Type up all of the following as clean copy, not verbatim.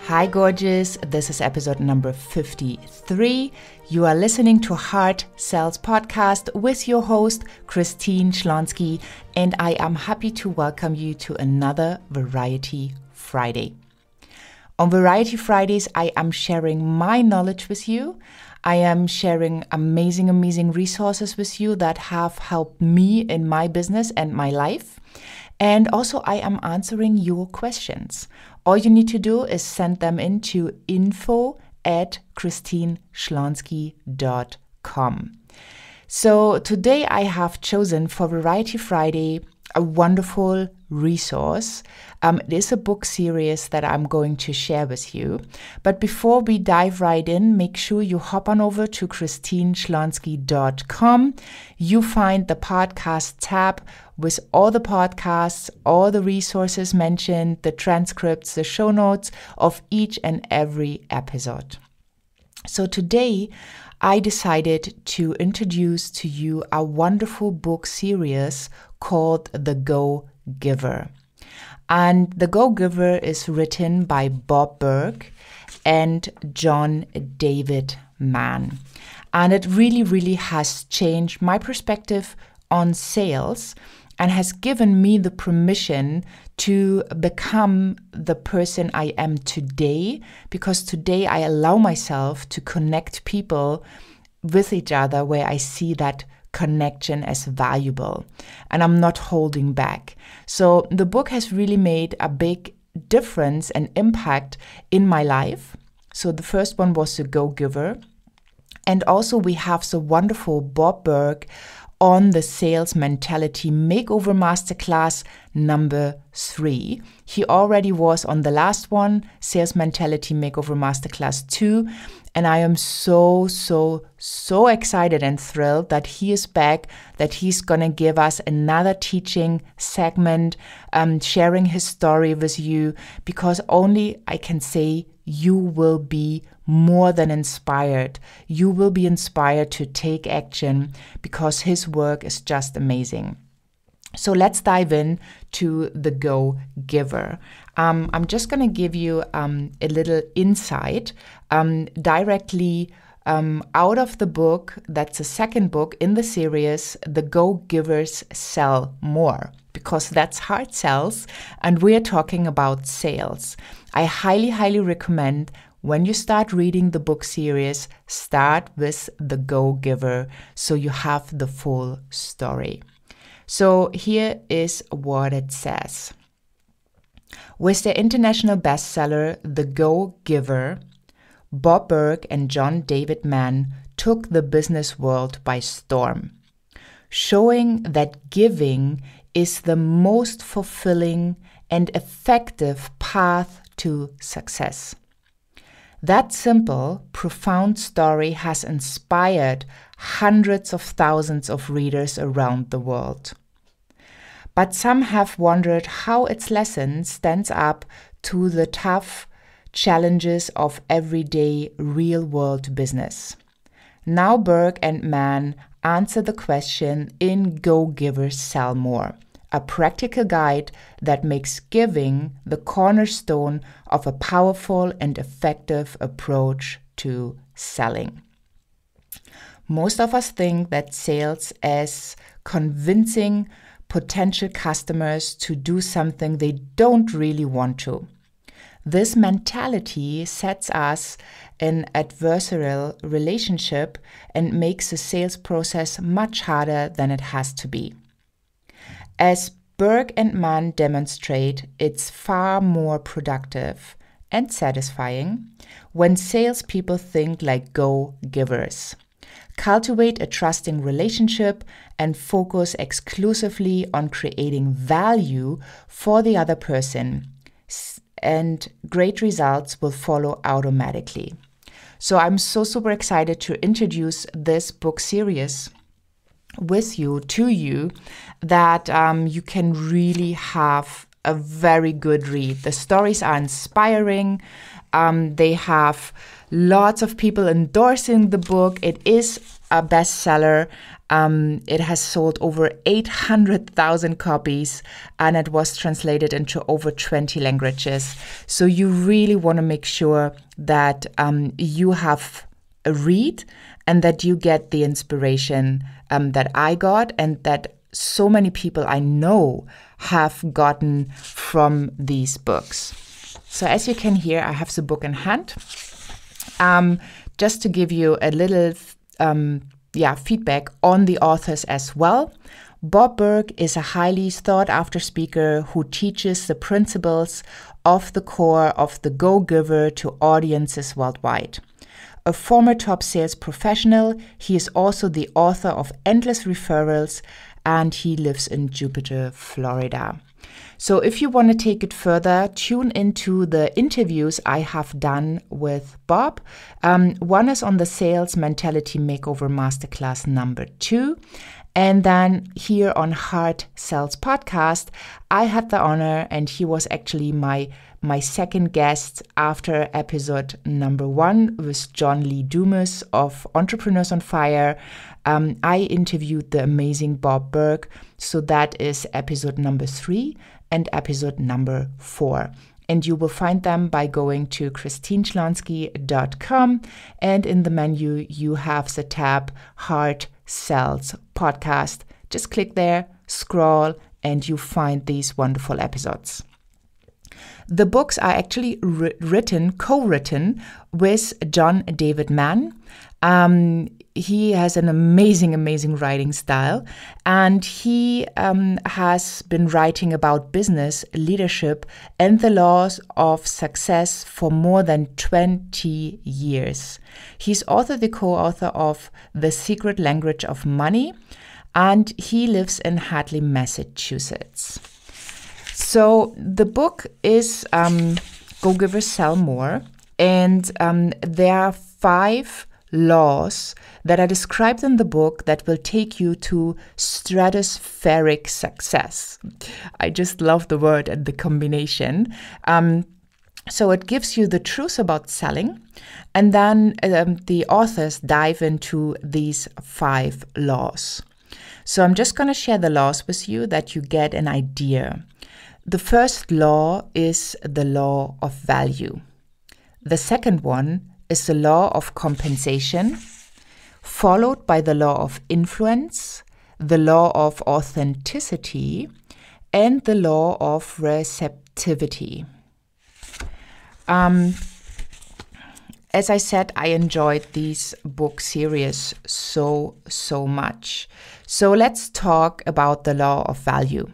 Hi, gorgeous. This is episode number 53. You are listening to Heart Sells Podcast with your host, Christine Schlonski, and I am happy to welcome you to another Variety Friday. On Variety Fridays, I am sharing my knowledge with you. I am sharing amazing resources with you that have helped me in my business and my life. And also, I am answering your questions. All you need to do is send them into info@christineschlonski.com. So today I have chosen for Variety Friday a wonderful resource. It is a book series that I'm going to share with you. But before we dive right in, make sure you hop on over to christineschlonski.com. You find the podcast tab with all the podcasts, all the resources mentioned, the transcripts, the show notes of each and every episode. So today, I decided to introduce to you a wonderful book series called The Go-Giver. And The Go-Giver is written by Bob Burg and John David Mann. And it really has changed my perspective on sales and has given me the permission to become the person I am today, because today I allow myself to connect people with each other where I see that connection as valuable, and I'm not holding back. So the book has really made a big difference and impact in my life. So the first one was The Go-Giver, and also we have the wonderful Bob Burg on the Sales Mentality Makeover Masterclass number 3. He already was on the last one, Sales Mentality Makeover Masterclass 2. And I am so excited and thrilled that he is back, that he's going to give us another teaching segment, sharing his story with you, because only I can say you will be more than inspired. You will be inspired to take action because his work is just amazing. So let's dive in to The Go-Giver. I'm just going to give you a little insight directly out of the book. That's the second book in the series, The Go-Givers Sell More, because that's hard sells and we're talking about sales. I highly recommend when you start reading the book series, start with The Go-Giver so you have the full story. So here is what it says. With their international bestseller, The Go-Giver, Bob Burg and John David Mann took the business world by storm, showing that giving is the most fulfilling and effective path to success. That simple, profound story has inspired hundreds of thousands of readers around the world. But some have wondered how its lesson stands up to the tough challenges of everyday real-world business. Now Burg and Mann answer the question in Go-Givers Sell More, a practical guide that makes giving the cornerstone of a powerful and effective approach to selling. Most of us think that sales is convincing potential customers to do something they don't really want to. This mentality sets us in adversarial relationship and makes the sales process much harder than it has to be. As Burg and Mann demonstrate, it's far more productive and satisfying when salespeople think like go-givers. Cultivate a trusting relationship and focus exclusively on creating value for the other person, and great results will follow automatically. So I'm so super excited to introduce this book series with you, to you, that you can really have a very good read. The stories are inspiring. They have lots of people endorsing the book. It is a bestseller. It has sold over 800,000 copies, and it was translated into over 20 languages. So you really want to make sure that you have a read and that you get the inspiration that I got and that so many people I know have gotten from these books. So as you can hear, I have the book in hand. Just to give you a little feedback on the authors as well. Bob Burg is a highly sought-after speaker who teaches the principles of the core of the Go-Giver to audiences worldwide. A former top sales professional, he is also the author of Endless Referrals, and he lives in Jupiter, Florida. So if you want to take it further, tune into the interviews I have done with Bob. One is on the Sales Mentality Makeover Masterclass number 2. And then here on Hard Sells Podcast, I had the honor, and he was actually my second guest after episode number 1 with John Lee Dumas of Entrepreneurs on Fire. I interviewed the amazing Bob Burg. So that is episode number 3 and episode number 4. And you will find them by going to christineschlonski.com. And in the menu, you have the tab Hard Sells Podcast. Just click there, scroll, and you find these wonderful episodes. The books are actually co-written with John David Mann. He has an amazing writing style, and he has been writing about business, leadership, and the laws of success for more than 20 years. He's also the co-author of The Secret Language of Money, and he lives in Hadley, Massachusetts. So the book is Go Givers Sell More, and there are 5 laws that are described in the book that will take you to stratospheric success. I just love the word and the combination. So it gives you the truth about selling, and then the authors dive into these 5 laws. So I'm just going to share the laws with you that you get an idea. The first law is the law of value. The second one is the law of compensation, followed by the law of influence, the law of authenticity, and the law of receptivity. As I said, I enjoyed these book series so much. So let's talk about the law of value.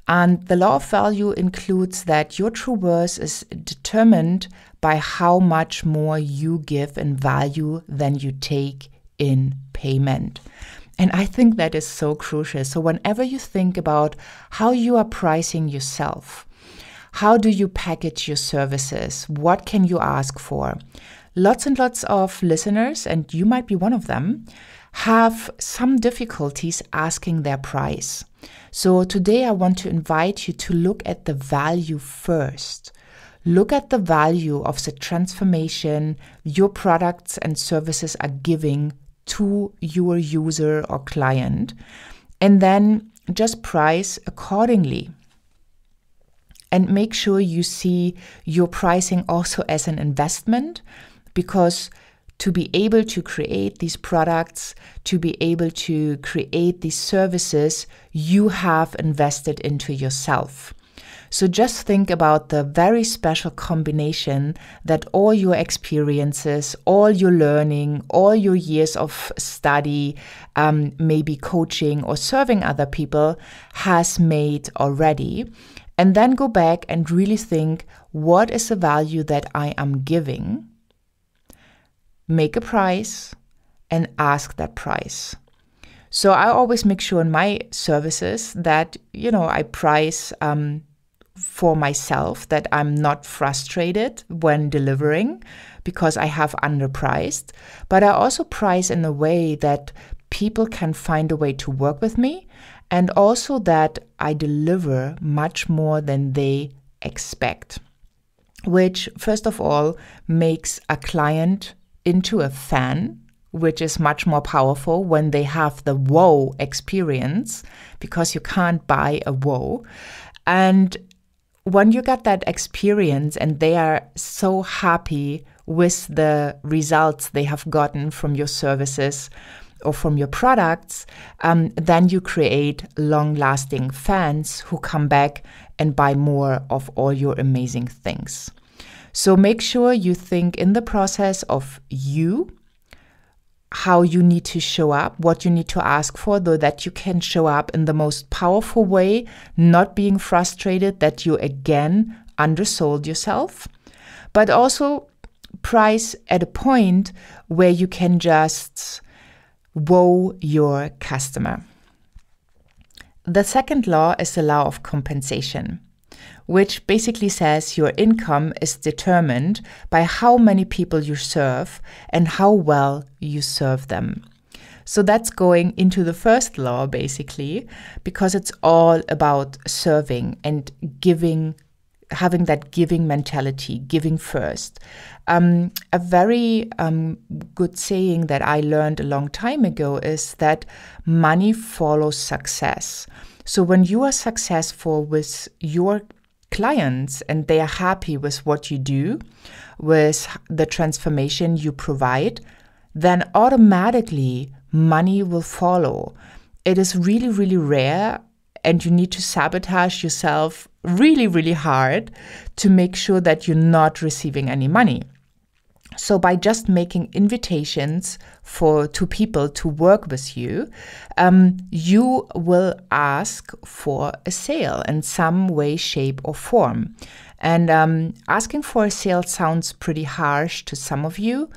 And the law of value includes that your true worth is determined by how much more you give in value than you take in payment. And I think that is so crucial. So whenever you think about how you are pricing yourself, how do you package your services? What can you ask for? Lots and lots of listeners, and you might be one of them, have some difficulties asking their price. So today I want to invite you to look at the value first. Look at the value of the transformation your products and services are giving to your user or client, and then just price accordingly. And make sure you see your pricing also as an investment, because to be able to create these products, to be able to create these services, you have invested into yourself. So just think about the very special combination that all your experiences, all your learning, all your years of study, maybe coaching or serving other people has made already. And then go back and really think, what is the value that I am giving? Make a price and ask that price. So I always make sure in my services that, I price for myself, that I'm not frustrated when delivering because I have underpriced. But I also price in a way that people can find a way to work with me, and also that I deliver much more than they expect, which first of all makes a client into a fan, which is much more powerful when they have the whoa experience, because you can't buy a whoa. And when you get that experience and they are so happy with the results they have gotten from your services or from your products, then you create long-lasting fans who come back and buy more of all your amazing things. So make sure you think in the process of you, how you need to show up, what you need to ask for, though that you can show up in the most powerful way, not being frustrated that you again undersold yourself, but also price at a point where you can just wow your customer. The second law is the law of compensation, which basically says your income is determined by how many people you serve and how well you serve them. So that's going into the first law, basically, because it's all about serving and giving, having that giving mentality, giving first. A very good saying that I learned a long time ago is that money follows success. So when you are successful with your clients and they are happy with what you do, with the transformation you provide, then automatically money will follow. It is really, really rare, and you need to sabotage yourself really, really hard to make sure that you're not receiving any money. So by just making invitations to people to work with you, you will ask for a sale in some way, shape, or form. And asking for a sale sounds pretty harsh to some of you.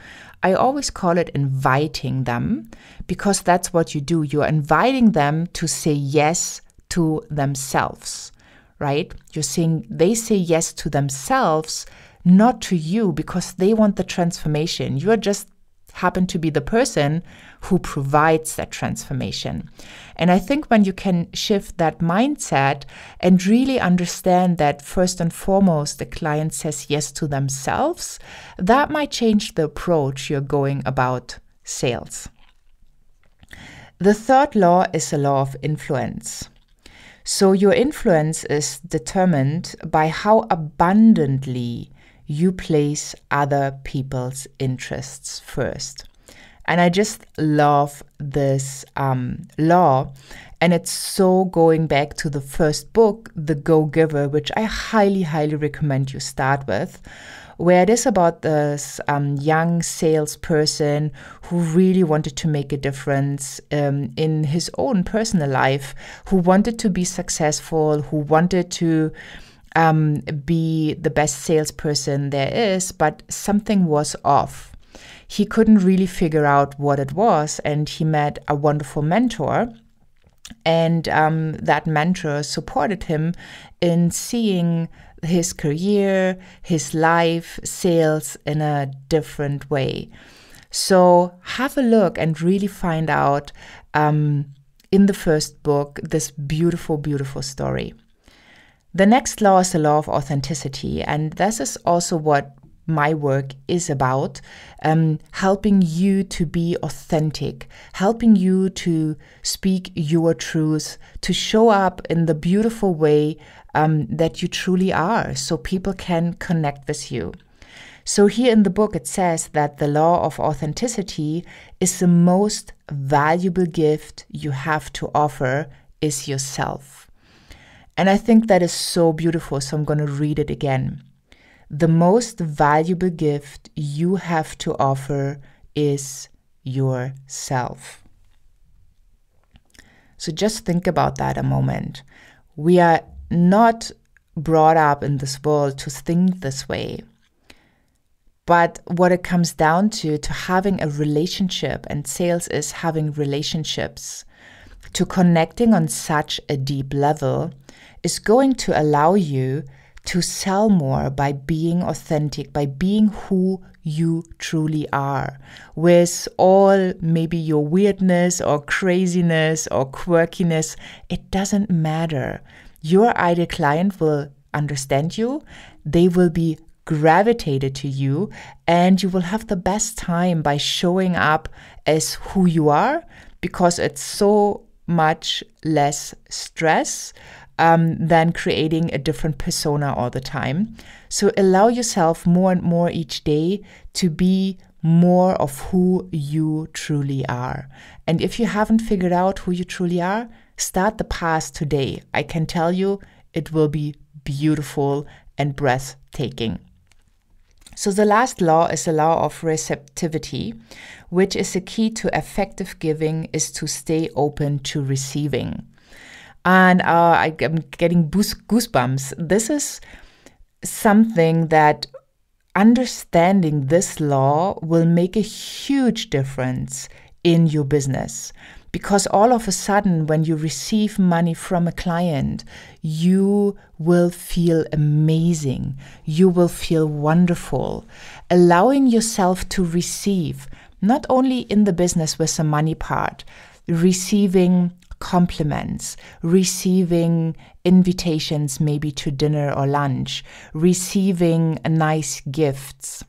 I always call it inviting them, because that's what you do. You're inviting them to say yes to themselves, right? You're saying they say yes to themselves, not to you, because they want the transformation. You just happen to be the person who provides that transformation. And I think when you can shift that mindset and really understand that first and foremost, the client says yes to themselves, that might change the approach you're going about sales. The third law is the law of influence. So your influence is determined by how abundantly you place other people's interests first. And I just love this law. And it's so going back to the first book, The Go-Giver, which I highly, highly recommend you start with, where it is about this young salesperson who really wanted to make a difference in his own personal life, who wanted to be successful, who wanted to be the best salesperson there is, but something was off. He couldn't really figure out what it was, and he met a wonderful mentor, and that mentor supported him in seeing his career, his life, sales in a different way. So have a look and really find out in the first book this beautiful, beautiful story. The next law is the law of authenticity, and this is also what my work is about, helping you to be authentic, helping you to speak your truth, to show up in the beautiful way that you truly are, so people can connect with you. So here in the book it says that the law of authenticity is the most valuable gift you have to offer is yourself. And I think that is so beautiful, so I'm going to read it again. The most valuable gift you have to offer is yourself. So just think about that a moment. We are not brought up in this world to think this way. But what it comes down to having a relationship, and sales is having relationships, to connecting on such a deep level, is going to allow you to sell more by being authentic, by being who you truly are, with all maybe your weirdness or craziness or quirkiness. It doesn't matter. Your ideal client will understand you. They will be gravitated to you, and you will have the best time by showing up as who you are, because it's so much less stress than creating a different persona all the time. So allow yourself more and more each day to be more of who you truly are. And if you haven't figured out who you truly are, start the path today. I can tell you it will be beautiful and breathtaking. So the last law is the law of receptivity, which is the key to effective giving, is to stay open to receiving. And I'm getting goosebumps. This is something that understanding this law will make a huge difference in your business. Because all of a sudden, when you receive money from a client, you will feel amazing. You will feel wonderful. Allowing yourself to receive, not only in the business with the money part, receiving compliments, receiving invitations maybe to dinner or lunch, receiving nice gifts.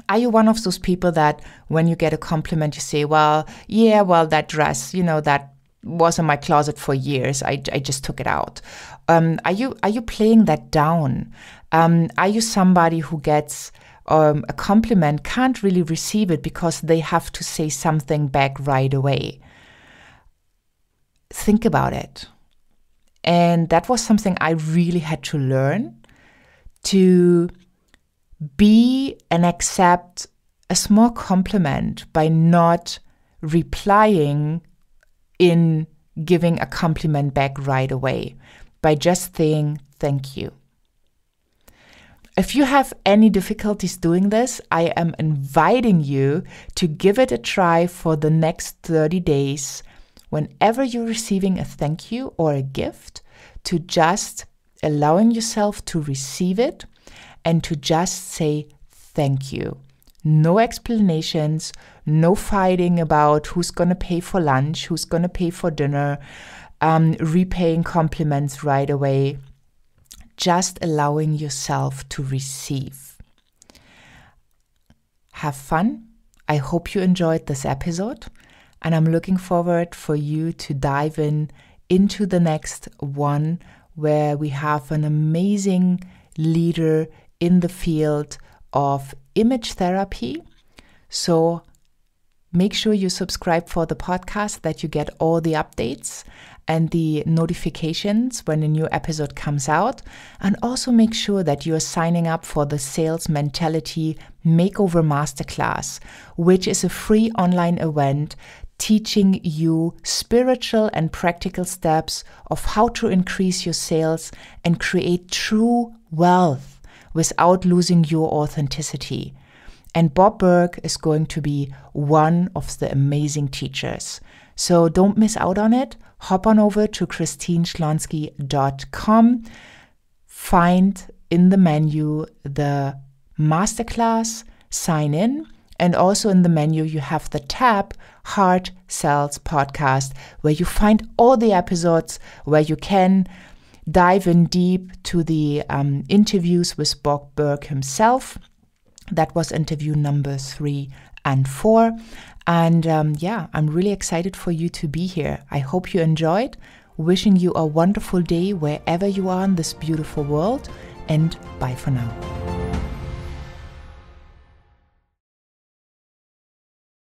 Are you one of those people that when you get a compliment, you say, well, that dress, that was in my closet for years. I just took it out. Are you playing that down? Are you somebody who gets a compliment, can't really receive it because they have to say something back right away? Think about it. And that was something I really had to learn, to be and accept a small compliment by not replying in giving a compliment back right away, by just saying thank you. If you have any difficulties doing this, I am inviting you to give it a try for the next 30 days. Whenever you're receiving a thank you or a gift, to just allowing yourself to receive it and to just say thank you. No explanations, no fighting about who's going to pay for lunch, who's going to pay for dinner, repaying compliments right away. Just allowing yourself to receive. Have fun. I hope you enjoyed this episode, and I'm looking forward for you to dive into the next one, where we have an amazing leader in the field of image therapy. So make sure you subscribe for the podcast, that you get all the updates and the notifications when a new episode comes out. And also make sure that you are signing up for the Sales Mentality Makeover Masterclass, which is a free online event teaching you spiritual and practical steps of how to increase your sales and create true wealth without losing your authenticity. And Bob Burke is going to be one of the amazing teachers. So don't miss out on it. Hop on over to christineschlonski.com. Find in the menu the masterclass, sign in. And also in the menu, you have the tab Heart Sells Podcast, where you find all the episodes, where you can dive in deep to the interviews with Bob Burke himself. That was interview number 3 and 4. And I'm really excited for you to be here. I hope you enjoyed. Wishing you a wonderful day wherever you are in this beautiful world. And bye for now.